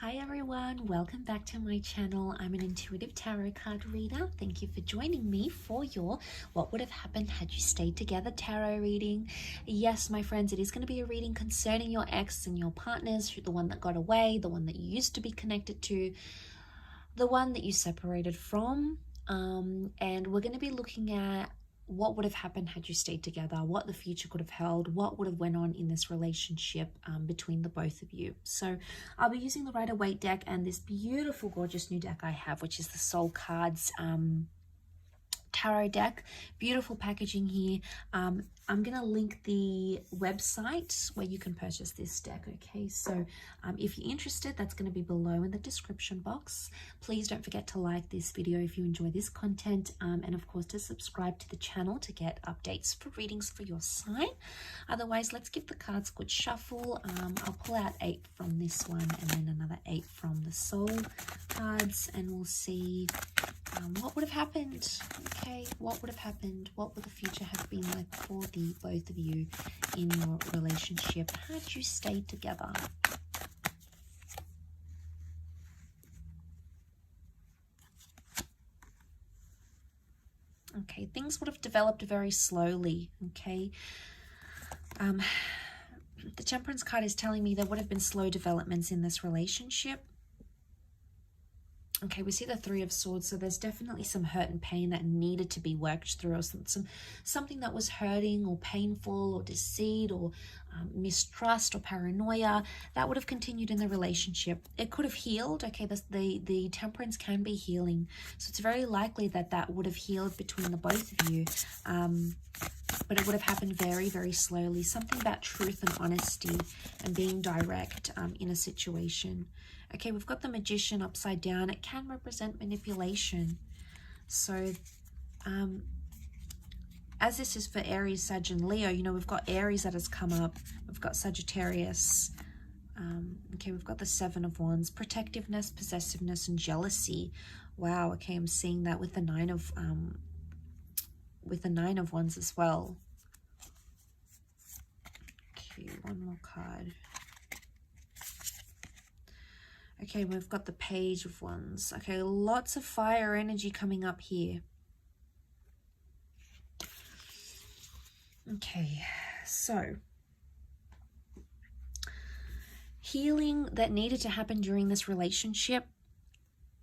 Hi everyone, welcome back to my channel. I'm an intuitive tarot card reader. Thank you for joining me for your What Would Have Happened Had You Stayed Together tarot reading. Yes, my friends, it is going to be a reading concerning your ex and your partners, the one that got away, the one that you used to be connected to, the one that you separated from. And we're going to be looking at what would have happened had you stayed together, what the future could have held, what would have went on in this relationship between the both of you. So I'll be using the Rider-Waite deck and this beautiful, gorgeous new deck I have, which is the Soul Cards tarot deck. Beautiful packaging here. I'm gonna link the website where you can purchase this deck. Okay, so if you're interested, that's going to be below in the description box. Please don't forget to like this video if you enjoy this content, and of course to subscribe to the channel to get updates for readings for your sign. Otherwise, let's give the cards a good shuffle. I'll pull out 8 from this one and then another 8 from the Soul cards, and we'll see what would have happened. Okay, what would have happened? What would the future have been like for the both of you in your relationship had you stayed together? Okay, things would have developed very slowly. Okay, the Temperance card is telling me there would have been slow developments in this relationship. Okay, we see the Three of Swords, so there's definitely some hurt and pain that needed to be worked through, or something that was hurting or painful or deceit or mistrust or paranoia that would have continued in the relationship. It could have healed. Okay, the Temperance can be healing, so it's very likely that that would have healed between the both of you, but it would have happened very, very slowly. Something about truth and honesty and being direct in a situation. Okay, we've got the Magician upside down. It can represent manipulation. So, as this is for Aries, Sag, and Leo, you know, we've got Aries that has come up. We've got Sagittarius. Okay, we've got the Seven of Wands. Protectiveness, possessiveness, and jealousy. Wow, okay, I'm seeing that with the Nine of Wands as well. Okay, one more card. Okay, we've got the Page of Wands. Okay, lots of fire energy coming up here. Okay, so healing that needed to happen during this relationship.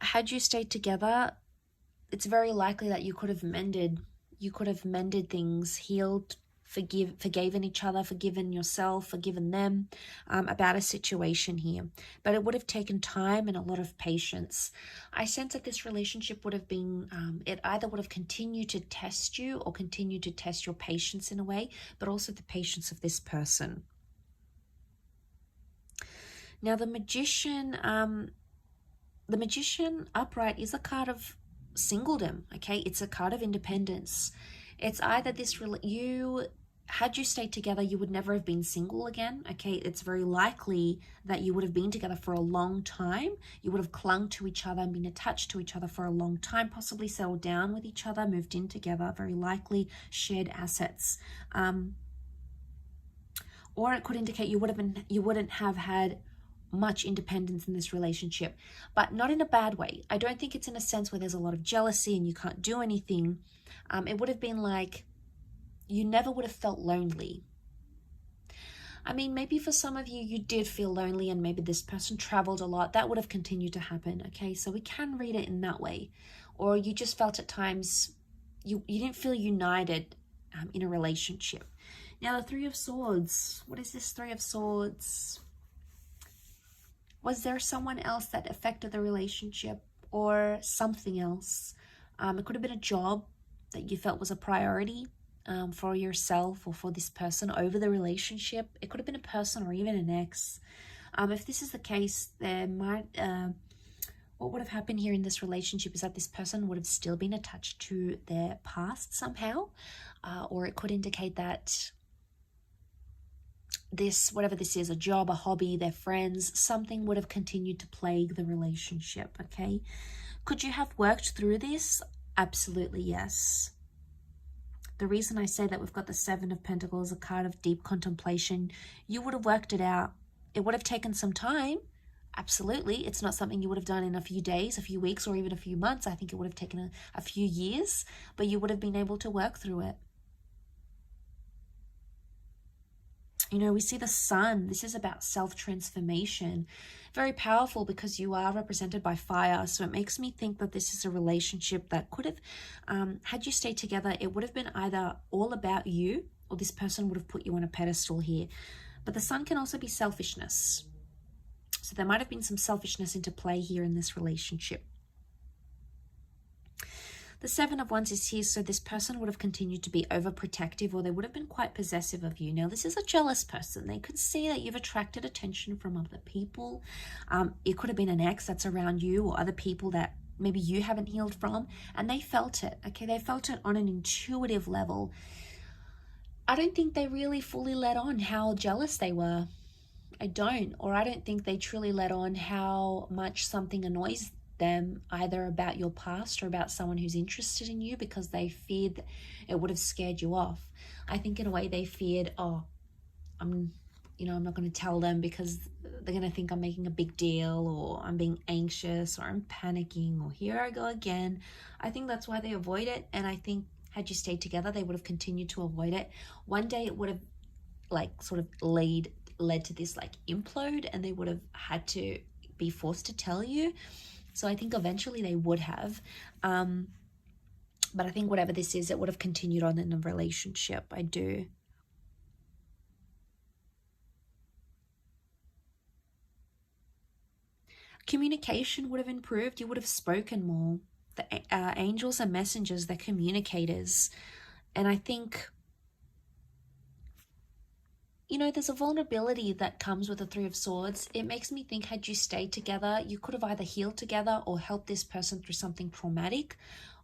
Had you stayed together, it's very likely that you could have mended things, healed, forgiven each other, forgiven yourself, forgiven them about a situation here. But it would have taken time and a lot of patience. I sense that this relationship would have been, it either would have continued to test you or continued to test your patience in a way, but also the patience of this person. Now the Magician upright is a card of singledom. Okay, it's a card of independence. It's either had you stayed together, you would never have been single again. Okay, it's very likely that you would have been together for a long time. You would have clung to each other and been attached to each other for a long time, possibly settled down with each other, moved in together, very likely shared assets. Or it could indicate you wouldn't have had much independence in this relationship, but not in a bad way. I don't think it's in a sense where there's a lot of jealousy and you can't do anything. It would have been like you never would have felt lonely. I mean, maybe for some of you, you did feel lonely and maybe this person traveled a lot. That would have continued to happen, okay? So we can read it in that way. Or you just felt at times you didn't feel united in a relationship. Now, the Three of Swords. What is this Three of Swords? Was there someone else that affected the relationship or something else? It could have been a job that you felt was a priority for yourself or for this person over the relationship. It could have been a person or even an ex. If this is the case, there might what would have happened here in this relationship is that this person would have still been attached to their past somehow, or it could indicate that whatever this is, a job, a hobby, their friends, something would have continued to plague the relationship. Okay, could you have worked through this? Absolutely yes. The reason I say that we've got the Seven of Pentacles, a card of deep contemplation, you would have worked it out. It would have taken some time, Absolutely, it's not something you would have done in a few days, a few weeks, or even a few months. I think it would have taken a few years, but you would have been able to work through it. You know, we see the sun. This is about self-transformation. Very powerful because you are represented by fire. So it makes me think that this is a relationship that could have, had you stayed together, it would have been either all about you or this person would have put you on a pedestal here. But the sun can also be selfishness. So there might have been some selfishness into play here in this relationship. The Seven of Wands is here, so this person would have continued to be overprotective, or they would have been quite possessive of you. Now, this is a jealous person. They could see that you've attracted attention from other people. It could have been an ex that's around you or other people that maybe you haven't healed from, and they felt it, okay? They felt it on an intuitive level. I don't think they really fully let on how jealous they were. I don't think they truly let on how much something annoys them, either about your past or about someone who's interested in you, because they feared that it would have scared you off. I think in a way they feared, oh, I'm not going to tell them because they're going to think I'm making a big deal, or I'm being anxious, or I'm panicking, or here I go again. I think that's why they avoid it. And I think had you stayed together, they would have continued to avoid it. One day it would have sort of led to this implode, and they would have had to be forced to tell you. So I think eventually they would have, but I think whatever this is, it would have continued on in the relationship. I do. Communication would have improved. You would have spoken more. The angels are messengers, they're communicators. And I think, you know, there's a vulnerability that comes with the Three of Swords. It makes me think, had you stayed together, you could have either healed together or helped this person through something traumatic,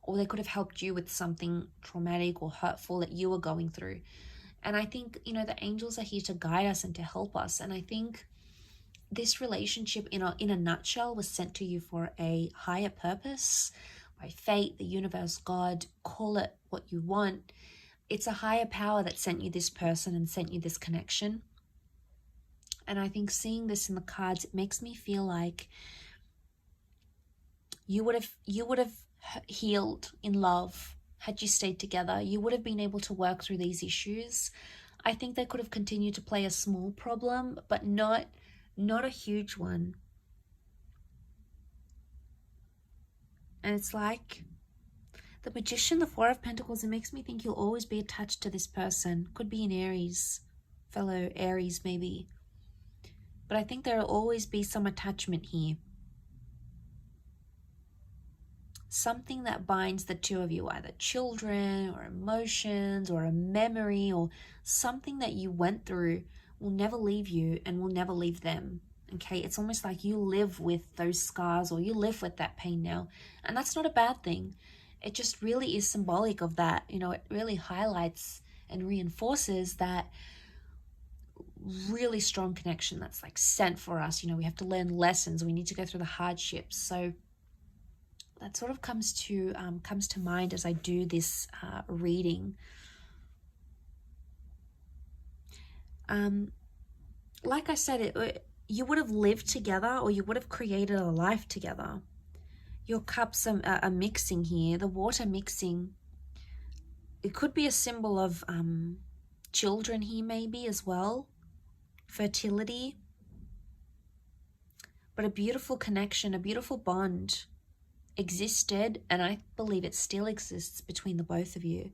or they could have helped you with something traumatic or hurtful that you were going through. And I think, you know, the angels are here to guide us and to help us. And I think this relationship in a nutshell was sent to you for a higher purpose, by fate, the universe, God, call it what you want. It's a higher power that sent you this person and sent you this connection. And I think seeing this in the cards, it makes me feel like you would have healed in love had you stayed together. You would have been able to work through these issues. I think they could have continued to play a small problem, but not a huge one. And it's like the Magician, the Four of Pentacles, it makes me think you'll always be attached to this person. Could be an Aries, fellow Aries maybe. But I think there will always be some attachment here. Something that binds the two of you, either children or emotions or a memory or something that you went through will never leave you and will never leave them. Okay, it's almost like you live with those scars, or you live with that pain now. And that's not a bad thing. It just really is symbolic of that. You know, it really highlights and reinforces that really strong connection that's sent for us. You know, we have to learn lessons. We need to go through the hardships. So that sort of comes to mind as I do this reading. Like I said, you would have lived together, or you would have created a life together. Your cups are mixing here, the water mixing. It could be a symbol of children here maybe as well, fertility. But a beautiful connection, a beautiful bond existed, and I believe it still exists between the both of you.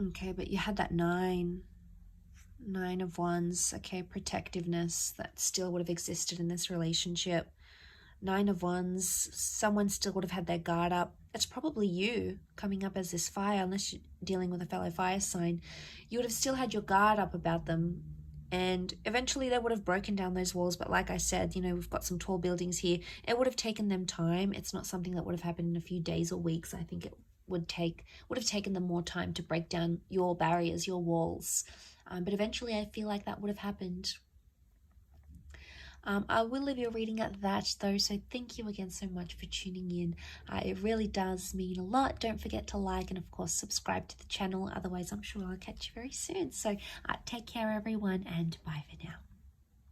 Okay, but you had that Nine of Wands, okay, protectiveness that still would have existed in this relationship. Nine of Wands, someone still would have had their guard up. It's probably you coming up as this fire, unless you're dealing with a fellow fire sign. You would have still had your guard up about them, and eventually they would have broken down those walls. But like I said, you know, we've got some tall buildings here. It would have taken them time. It's not something that would have happened in a few days or weeks. I think it would have taken them more time to break down your barriers, your walls. But eventually I feel like that would have happened. I will leave your reading at that though, so thank you again so much for tuning in. It really does mean a lot. Don't forget to like and of course subscribe to the channel, otherwise I'm sure I'll catch you very soon. So take care everyone, and bye for now.